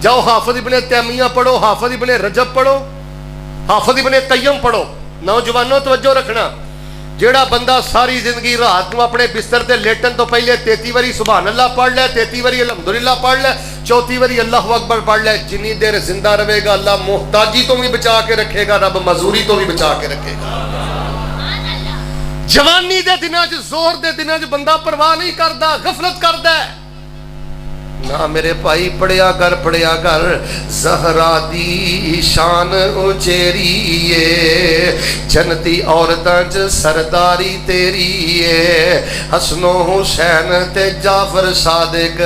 जाओ हाफिज इब्ने तैमिया पढ़ो, हाफिज इब्ने रजब पढ़ो, हाफिज इब्ने कय्यम पढ़ो। नौजवानों तवज्जो रखना, जेड़ा बंदा सारी जिंदगी रात को अपने बिस्तर से लेटन तो पहले 33 बारी सुभान अल्लाह पढ़ ले, 33 बारी अल्हम्दुलिल्लाह पढ़ ले, 34 बारी अल्लाह अकबर पढ़ ले, जिनी देर जिंदा रहेगा अल्लाह मोहताजी तो भी बचा के रखेगा, रब मजूरी तो भी बचा के रखेगा। जवानी दे दिनां च, जोर दे दिनां च बंदा परवाह नहीं करता, गफलत करता है ना। मेरे भाई पढ़िया कर ज़हरा दी शान उचेरी है, जनती औरतां च सरदारी तेरी है। हसनो हुसैन ते जाफर सादिक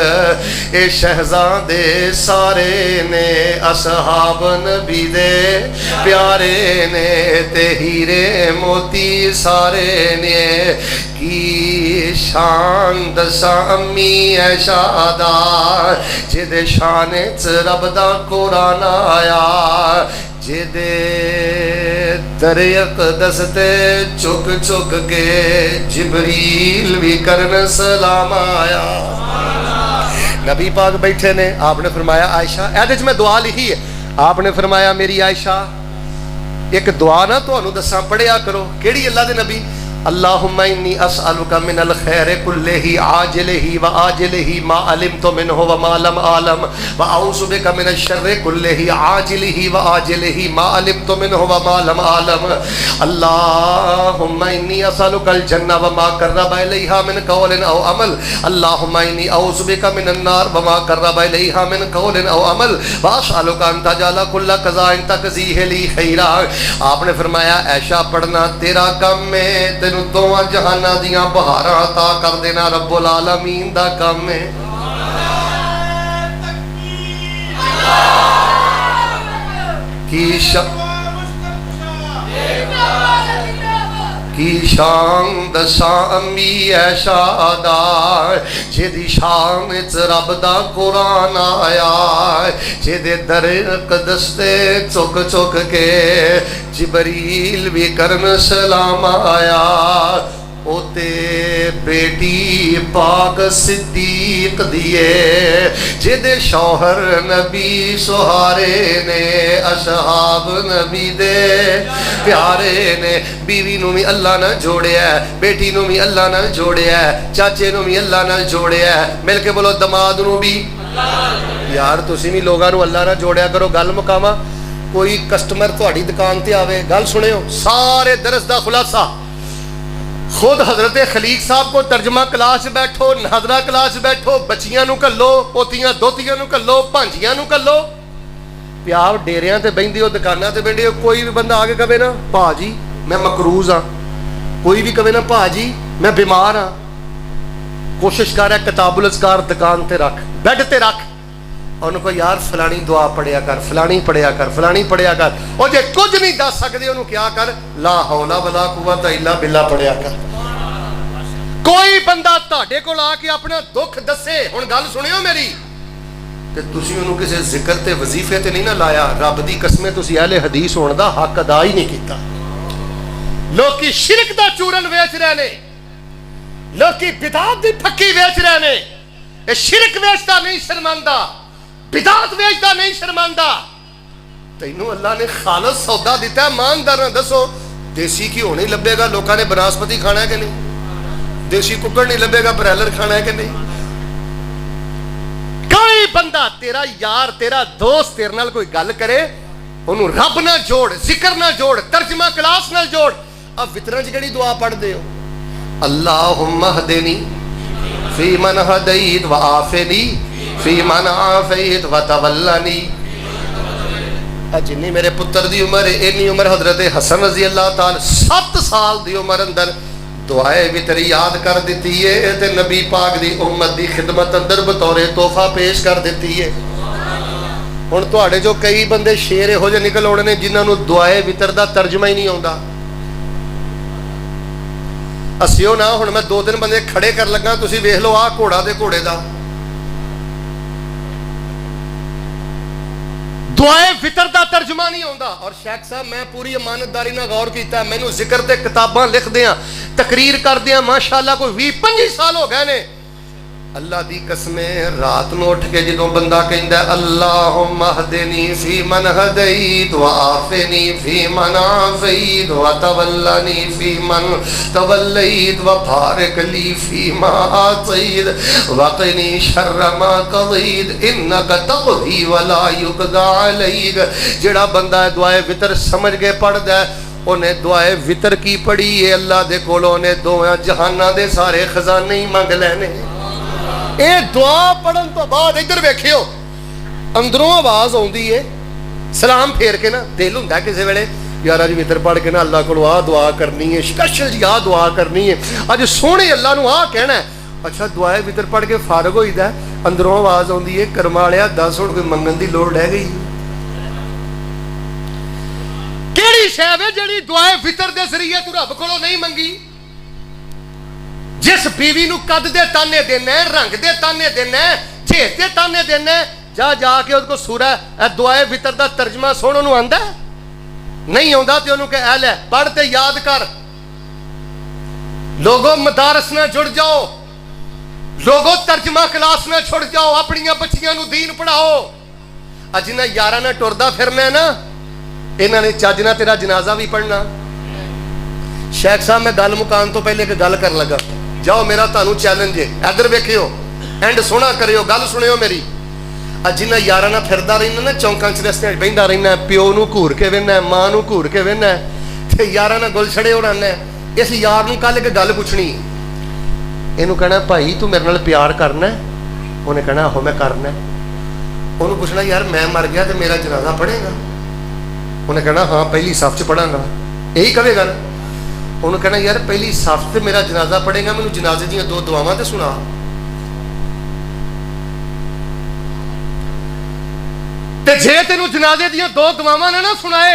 ए शहजादे सारे ने, असहाब नबी दे प्यारे ने, ते हीरे मोती सारे ने। की शान दसा अम्मी ऐशादा, जिदे शाने च रब दा कुरान आया, जिदे दरियक दसते चुक चुक के जिबरील भी करन सलाम आया। नबी पाक बैठे ने, आपने फरमाया आयशा, एदे च मैं दुआ लिखी है, आपने फरमाया मेरी आयशा एक दुआ ना तुहानू दसा, पढ़िया करो। केड़ी? अल्लाह दे नबी, अल्लाहुम्मा इन्नी अस्अलुका मिनल खैरि कुल्लिही आजिलिही व आजिलिही मा अलिमतु मिन्हु व मा लम आलम व अऊज़ु बिका मिनश शर्रि कुल्लिही आजिलिही व आजिलिही मा अलिमतु मिन्हु व मा लम आलम। अल्लाहुम्मा इन्नी अस्अलुकल जन्नह व मा क़र्रबा इलैहा मिन क़ौलिन औ अमल। अल्लाहुम्मा इन्नी अऊज़ु बिका मिनन नार व मा क़र्रबा इलैहा मिन क़ौलिन औ अमल व अस्अलुका अन तजअला कुल्ल क़ज़ाइन तक़ज़ीहि ली खैरा। आपने फरमाया ऐशा पढ़ना तेरा काम है, दोवां जहाना दियां बहारां अता कर देना रब्बुल आलमीन दा काम है। की शान दसा अम्मी ऐशादा, जिदी शान च रब दा कुरान आया, जिदे दरिक दस्ते चुक चुक के जिबरील भी करन सलाम आया। ओते बेटी पाक सिद्दीक दिए, जिदे शौहर नबी सुहारे ने, असहाब नबी दे प्यारे ने। बीवी नू भी अल्लाह ने जोड़िया, बेटी नू भी अल्लाह ने जोड़िया, चाचे नू भी अल्लाह ने जोड़िया। मिल के बोलो दमाद नू भी। यार तुसी भी लोगों नू अल्लाह ने जोड़िया करो। गल मुकावा, कोई कस्टमर तुहाडी दुकान ते आवे, गल सुनियो, सारे दरस दा खुलासा खुद हजरत खलीक साहब को तर्जमा क्लास बैठो, नादरा क्लास बैठो, बच्चियां नू घल्लो, पोतियां दोतियां नू घल्लो, भांजियां नू घल्लो, प्यार डेरियां ते बहिंदे हो, दुकानां ते बहिंदे हो। कोई भी बंदा आके कहे ना भाजी मैं मकरूज हाँ, कोई भी कहे ना भाजी मैं बीमार हाँ, कोशिश कर रहा किताबुल अज़कार दुकान ते रख, बैड ते रख, उन्होंने को यार फलानी दुआ पढ़िया कर, फलानी पढ़िया कर, फलानी पढ़िया कर। और जे कुछ नहीं दस सकते उन्होंने क्या कर, ला हौला वला कुव्वता इल्ला बिल्ला पढ़िया कर। कोई बंदा तुहाडे कोल आके अपना दुख दसे, हुण गल सुनियो मेरी, ते तुसीं उहनूं किसी जिक्र ते वजीफे ते नहीं ना लाया, रब दी कसमें तुसीं अहले हदीस होण दा हक अदा ही नहीं कीता। लोकी शिरक दा चूरन वेच रहे ने, लोकी बिदात दी फक्की वेच रहे ने। ये शिरक वेचदा नहीं शर्मांदा, बिदात वेचदा नहीं शर्मांदा। तैनू अल्लाह ने खालस सौदा दिता है, ईमानदार दसो देसी घी नहीं लभेगा, लोगों ने बनास्पति खाना है कि नहीं, देसी कुकड़ नहीं लभेगा, ब्रैलर खाना है कि नहीं। कोई बंदा तेरा यार तेरा दोस्त तेरे नाल कोई गल करे, उन्होंने रब ना जोड़, जिक्र ना जोड़, तर्जमा क्लास ना जोड़। अब वितरण च केड़ी दुआ पढ़दे हो, अल्लाहुम्मा हदिनी फी मन हदैत व आफिनी फी मन आफैत व तवल्लनी। जिन्नी मेरे पुत्र दी उम्र है, इन्नी उम्र हजरत हसन रजी अल्लाह ताला 7 साल दी उम्र अंदर दुआए वितर याद कर दी है, ते नबी पाक दी उम्मत दी खिदमत अंदर बतौरे तोहफा पेश कर दी है। हुण तुहाडे जो कई बंदे शेर इहो जिहे निकल आउणे ने जिन्हां नूं दुआए वितर दा तर्जमा ही नहीं आउंदा। हसियो ना, हुण मैं 2-3 बंदे खड़े कर लगा, तुसीं वेख लो आ घोड़ा ते घोड़े दा दुआए फितर दा तर्जमा नहीं आउंदा। और शेख साहब मैं पूरी इमानतदारी नाल गौर कीता, मैनू जिक्र ते किताबां लिखदियां तकरीर करदियां माशाअल्लाह कोई 20-25 साल हो गए ने। अल्लाह दी कसमें रात में उठ के जो बंदा कहता अल्लाहुम्मा हदनी फी मन हदैत व आफिनी फी मन आफैत व तवल्लनी फी मन तवल्लैत व बारिक ली फी मा आतैत व क़िनी शर्र मा क़ज़ैत इन्नका तक़दी व ला युक़दा अलैक। जेड़ा बंदा दुआए वितर समझ के पढ़दा है उन्हें दुआए वितर की पढ़ी है अल्लाह दे कोलों ने दोवें जहानां दे सारे खजाने ही मंग लेने। ये दुआ पढ़न तो बाद इधर वेखियो अंदरों आवाज आउंदी है सलाम फेर के ना दिल हुंदा किसी वेले यार अज वितर पढ़ के ना अल्लाह को आ दुआ करनी है स्पेशल जी आ दुआ करनी है अज सोहने अल्लाह नूं आ कहना है। अच्छा दुआए वितर पढ़ के फारग होईदा अंदरों आवाज आउंदी है कर्मा वालिया दस हुण कोई मंगण दी लोड़ रह गई केड़ी शै वे जेड़ी दुआए वितर दे जरिए तू रब कोलों नहीं मंगी। जिस बीवी नूं कद दे ताने देना है रंग दे ताने देना है झेत दे ताने देना है जा जाके उसको सूरा दुआए वितर दा तर्जमा सुन उन्होंने आंदा नहीं आंदा तो उन्होंने कह ले पढ़ ते याद कर। लोगों मदारस ना जुड़ जाओ लोगों तर्जमा क्लास ना छुड़ जाओ अपनियां बच्चियां नूं दीन पढ़ाओ। अज इन्हां यारां नाल टुरदा फिरना है ना इन्हां ने चज नाल तेरा जनाजा भी पढ़ना। शेख साहब मैं गल मुकान तो पहले एक गल कर लगा जाओ मेरा तुहानू चैलेंज है इधर वेखियो एंड सोना करियो गल सुनियो मेरी। जिन्हें यार ना फिरदा रहना ना चौंकां च रस्ते बहिंदा रहना प्यो नूं घूर के वेहना मां नूं घूर के वेहना ते यार ना गुलछड़े उड़ाना। इस यार नूं कल एक गल पुछनी इनू कहना भाई तू मेरे नाल प्यार करना उन्हें कहना आहो मैं करना। उन्होंने पूछना यार मैं मर गया तो मेरा जनाजा पढ़ेगा उन्हें कहना हाँ पहली सफ च पढ़ांगा यही कहेगा ना। उन्होंने कहना यार पहली सफ से मेरा जनाजा पढ़ेगा मैनू जनाजे दी दो दुआवां ते सुना। ते जे तेनू जनाजे दी दो दुआवां ने ना सुनाए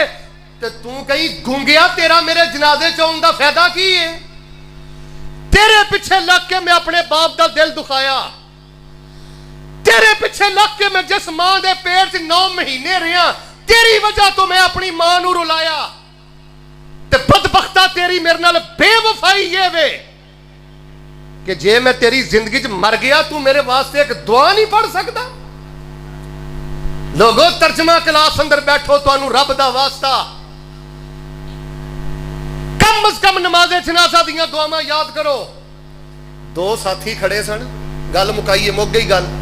ते तू कहीं गूंगिया तेरा मेरे जनाजे च आउण दा फायदा की है। तेरे पीछे लग के मैं अपने बाप दा दिल दुखाया तेरे पीछे लग के मैं जिस मां दे पेट च 9 महीने रहा तेरी वजह तो मैं अपनी मां नू रुलाया ते बदबख्ता तेरी मेरे नाल बेवफाई ये वे कि जे मैं तेरी जिंदगी च मर गया तू मेरे वास्ते एक दुआ नहीं पढ़ सकता। लोगों तर्जमा क्लास अंदर बैठो तुहानू रब दा वास्ता कम अज कम नमाज़े जनाजा दियां दुआवां याद करो। दो साथी खड़े सन गल मुकाईए मुक गई गल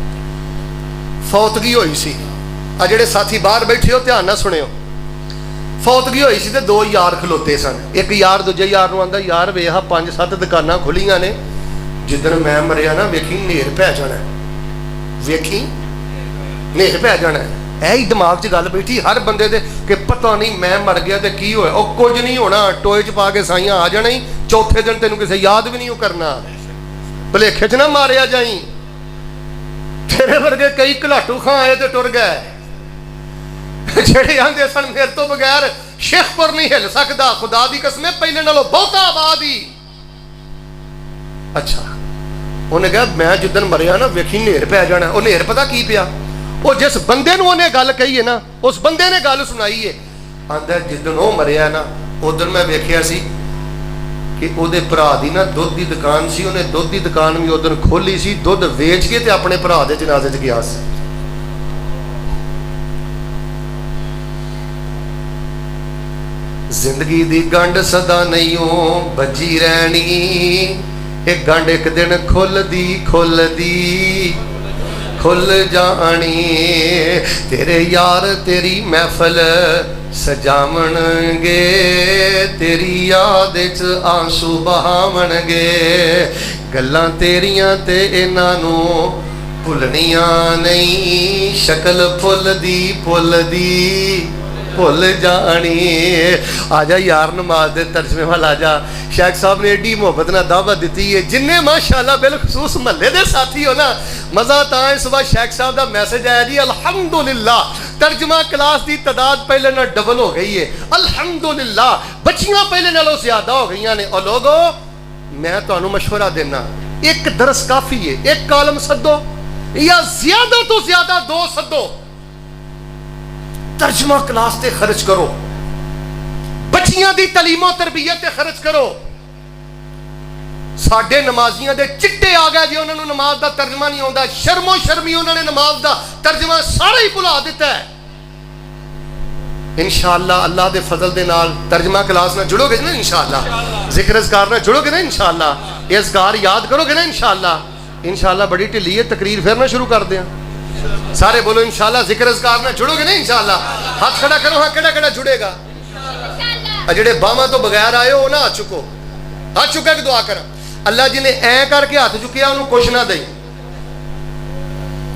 फौतगी होई सी आ जेड़े साथी बाहर बैठे हो ध्यान ना सुनियो फौतगी होई सी ते दो यार खलोते सन एक यार दूजे यार नूं आंदा यार वेख 5-7 दुकानां खुलियां ने जिदन मैं मरिया ना वेखी नेर पै जाना वेखी नेर पै जाना यही दिमाग च गल बैठी हर बंदे दे कि पता नहीं मैं मर गया तो की होया और कुछ नहीं होना टोए च पा के साइयां आ जाना ही चौथे दिन तेनों किसी याद भी नहीं करना भुलेखे च ना मारिया जाई। तेरे वर्गे कई घलाटू खां आए तो टुर गए जेड़े आंदे सन मेरे तो बगैर शेखपुर नहीं हिल सकता खुदा दी कसम पहले नालों बहुता आबाद ही। अच्छा उन्हें कहा मैं जिदन मरिया ना वेखी नेर पै जाना। वो नेर पता की पिया वो जिस बंदे नूं उन्हें गल कही है ना उस बंदे ने गल सुनाई है आंदा जिदन वो मरिया ना उदन मैं वेखिया सी कि उहदे भरा दी ना दुध की दुकान सी उन्हें दुध की दुकान भी उदन खोली सी दुध वेच के ते अपने भरा दे जनाजे च गया सी। जिंदगी दी गंढ सदा नहीं बजी रहनी एक गंढ एक दिन खुल जानी। तेरे यार तेरी महफल सजावणगे तेरी याद च आंसू बहावणगे गल्लां तेरियां ते इन्हां नूं भुलनियां नहीं शक्ल भुल जानी। आजा यार नमाज दे तर्जमे वाल आजा शेख साहब ने एडी मोहब्बत ना दावत दी है जिन्हें माशाअल्लाह बिलखसूस महल्ले दे साथी हो ना मजा ता इस बार शेख साहब का मैसेज आया जी अल्हम्दुलिल्लाह तर्जमा क्लास की तादाद पहले ना डबल हो गई है अल्हम्दुलिल्लाह बच्चियां पहले नालों ज्यादा हो गई ने। और लोगों मैं तुहानू मशवरा देना एक दरस काफी है एक कालम सदो या ज्यादा तो ज्यादा 2 सदो तर्जमा क्लास ते खर्च करो बच्चियां दी तलीमो तरबियत ते खर्च करो साडे नमाजियां दे चिट्टे आ गए जी, उन्होंने नमाज का तर्जमा नहीं आता। शर्मो शर्मी उन्होंने नमाज का तर्जमा सारा ही भुला दिता है। इंशाअल्लाह अल्लाह के फजल दे नाल तर्जमा क्लास में जुड़ोगे ना, इंशाअल्लाह जिक्र अज़कार में जुड़ोगे ना, इंशाअल्लाह ये अज़कार याद करोगे ना, इंशाअल्लाह। इंशाअल्लाह बड़ी ढिली है तकरीर, फिर ना शुरू कर दें। सारे बोलो इंशाअल्लाह जिक्र अज़कार में जुड़ोगे ना, इंशाअल्लाह। हाथ खड़ा करो, हाँ केड़ा केड़ा जुड़ेगा। जेड़े बावां तो बगैर आए हो ना हाथ चुको, हाथ चुका के दुआ कर। अल्लाह जी ने ऐ करके हाथ चुकिया उन्होंने कुछ ना दे,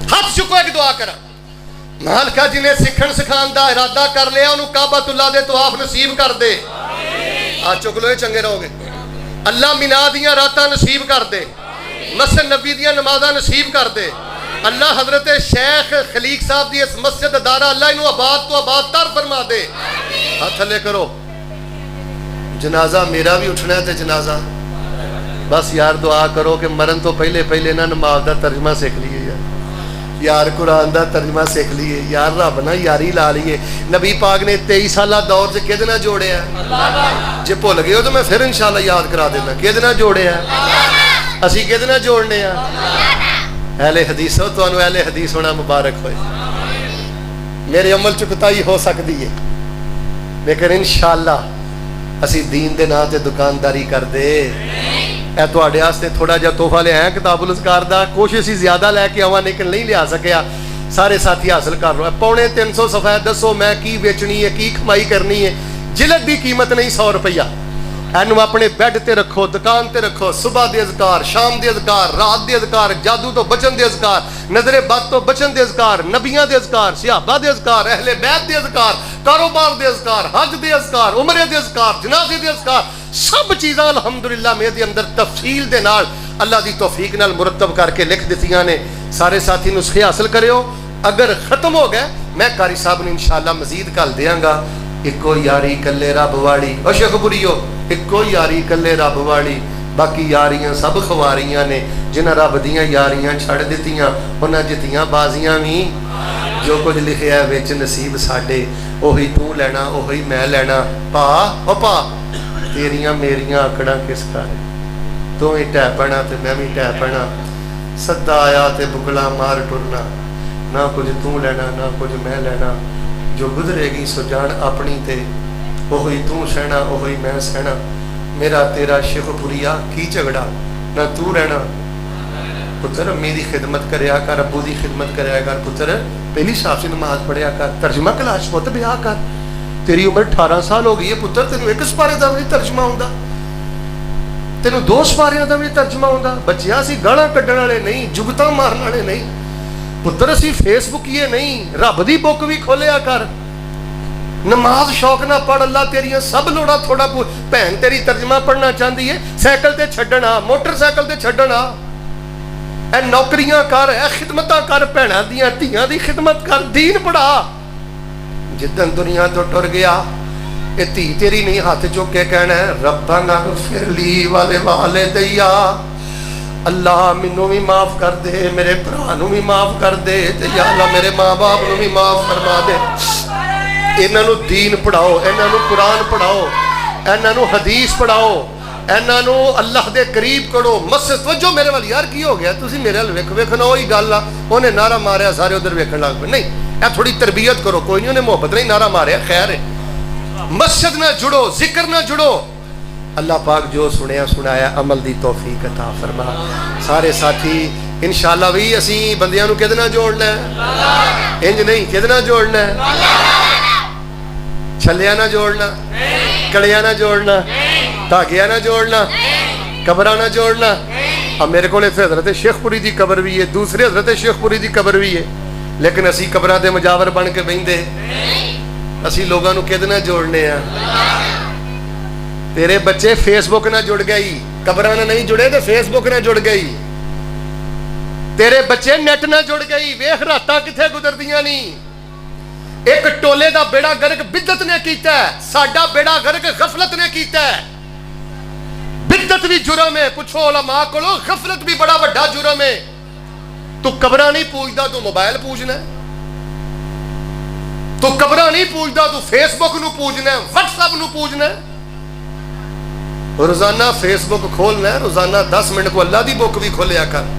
हाथ चुको एक दुआ कर। मालका जी ने सीखण सिखाने का इरादा कर लिया, उन्होंने काबतुल्लाह दे तवाफ नसीब कर दे। हाथ चुक लो, चंगे रहोगे। अल्लाह मिना दियां रातां नसीब कर दे, मस्जिद नबी दियां नमाज़ां नसीब कर दे। अल्लाह हजरत शेख खलीक साहब की इस मस्जिद दारा अल्लाह इन्हू आबाद तो आबाद तर फरमा दे। हाथ थले करो। जनाजा मेरा भी उठना है, तो जनाजा बस यार दुआ करो कि मरन तो पहले पहले ना नमाज का तर्जमा सीख लीए यार कुरान का तर्जमा सीख लीए यार, रब ना यारी ला लीए। नबी पाक ने 23 साल दौर से किहदे नाल जोड़िया, जे भुल गए हो तो मैं फिर इंशाअल्लाह याद करा देना। किहदे नाल जोड़िया, असीं किहदे नाल जोड़ने आ? अहले हदीस हो, तुहानू अहले हदीस होना मुबारक होए। मेरे अमल च कुताही हो सकती है, लेकिन इंशाअल्लाह असी दीन दे नाम ते दुकानदारी कर दे। ए तुहाडे वास्ते थोड़ा जिहा तोहफा लिया है किताबुल अज़कार दा, कोशिश ही ज्यादा लैके आवां लेकिन नहीं लिया सकिया। सारे साथी हासिल कर लो। पौने 300 सफ़ा है, दसो मैं की बेचनी है, की कमाई करनी है। जिलत की कीमत नहीं 100 रुपया। एनू अपने बैड ते रखो, दुकान ते रखो। सुबह दे अज़कार, शाम दे अज़कार, रात दे अज़कार, जादू तो बचन दे अज़कार, नजरे बद तो बचन दे अज़कार, नबियां दे अज़कार, सहाबा दे अज़कार, अहले बैत दे अज़कार, कारोबार दे अज़कार, हज दे अज़कार, उमरे दे अज़कार, जनाजे दे अज़कार, सब चीज़ां अल्हम्दुलिल्लाह मेरे अंदर तफसील दे नाल अल्लाह दी तौफीक नाल मुरतब करके लिख दित्तियां ने। सारे साथी नुस्खे हासिल करियो। अगर खत्म हो गए मैं कारी साहब ने इंशाअल्लाह मजीद कल देंगा। इको यारी कल्ले रब वाली, ओ शेखपुरियो इको यारी कल्ले रब वाली, बाकी यारियां सब खवारियां ने। जिन्हां रब दियां यारियां छड़ दित्तियां उन्हां जित्तियां बाजियां भी। जो कुछ लिखिया है विच नसीब साडे, ओही तू लैना ओही मैं लैना। पा ओ पा तेरियां मेरियां आकड़ां किस कर, तू ही टै पैना ते मैं भी टै पैना। सद्दा आया ते बुगला मार टुरना, ना कुछ तू लैना ना कुछ मैं लैना। जो गुजरेगी सो जान अपनी ते, ओही तू सहना ओही मैं सहना। मेरा तेरा शेखपुरिया की झगड़ा, ना तू रहना। पुत्र अम्मी की खिदमत करया कर, अबू की खिदमत करया कर। पुत्र पहली साफी नमाज पढ़िया कर, तर्जमा क्लास पुत ब्याह कर। तेरी उम्र 18 साल हो गई है पुत्र, तेन एक सपारे का भी तर्जमा आउंदा, तेन 2 सपारियां का भी तर्जमा आउंदा। बच्चिया असीं गालां कड्ढण वाले नहीं, जुगतां मारन वाले नहीं पुत्र। असीं फेसबुकीए नहीं, रब दी बुक भी खोलिया कर। नमाज शौक ना पढ़, अल्लाह तेरियां सब लोड़ा थोड़ा। भैन तेरी तर्जमा पढ़ना चाहती है, साइकिल ते छड्डना, मोटरसाइकिल ते छड्डना। ए नौकरियां कर, ए खिदमतां कर, भैणां दियां धीआं दी खिदमत कर, दीन पढ़ा। जिद्दन दुनिया तो टुर गया ये धी तेरी नहीं हाथ चुक के कहना है रब्बना फिर ली वाले वाले दैया, अल्लाह मैनू भी माफ कर दे, मेरे भरा नू भी माफ कर दे, ते या अल्लाह मेरे माँ बाप नू भी माफ फरमा दे। इन्हां नू दीन पढ़ाओ, इन्हां नू कुरान पढ़ाओ, इन्हां नू हदीस पढ़ाओ, इन्हां नू अल्लाह दे करीब करो। मस्जिद वजो मेरे वाल यार की हो गया, तुसीं मेरे वाल वेख वेखना वही गल आ। उन्हें नारा मारिया सारे उधर वेखण लग पे। नहीं, यह थोड़ी तरबियत करो। कोई नहीं, उन्हें मोहब्बत नहीं नारा मारिया, खैर है। मस्जिद ना जुड़ो, जिक्र ना जुड़ो। अल्लाह पाक जो सुनिया सुनाया अमल दी तौफीक अता फरमा। सारे साथी इंशाअल्लाह भी असी बंदियां नू किहदे नाल जोड़ना है, इंज नहीं किहदे नाल जोड़ना है। छलिया ना जोड़ना, कलिया ना जोड़ना, धागिया ना जोड़ना, कबरा ना जोड़ना। अब मेरे को हजरत शेखपुरी की कबर भी है, दूसरे हजरत शेखपुरी की कबर भी है, लेकिन असी कबरां दे मुजावर बन के बहिंदे। असी लोगों नू किहदे नाल जोड़ने आ। तेरे बच्चे फेसबुक ना जुड़ गई, कबरां नाल नहीं जुड़े तो फेसबुक ना जुड़ गई। तेरे बच्चे नेट ना जुड़ गई, वेख रातां किथे गुजरदियां नहीं। एक टोले का बेड़ा गर्क बिदत ने कीता है, साडा बेड़ा गर्क गफलत ने कीता है। बिदत भी जुर्म है, पुछो उलमा कोलों, गफलत भी बड़ा वड्डा जुर्म है। तू कबरां नहीं पूजदा, तू मोबाइल पूजना है। तू कबरां नहीं पूजदा, तू फेसबुक नू पूजना है, व्हाट्सएप नू पूजना है। रोजाना फेसबुक खोलना है, रोजाना 10 मिनट को अल्लाह की बुक भी खोलिया कर।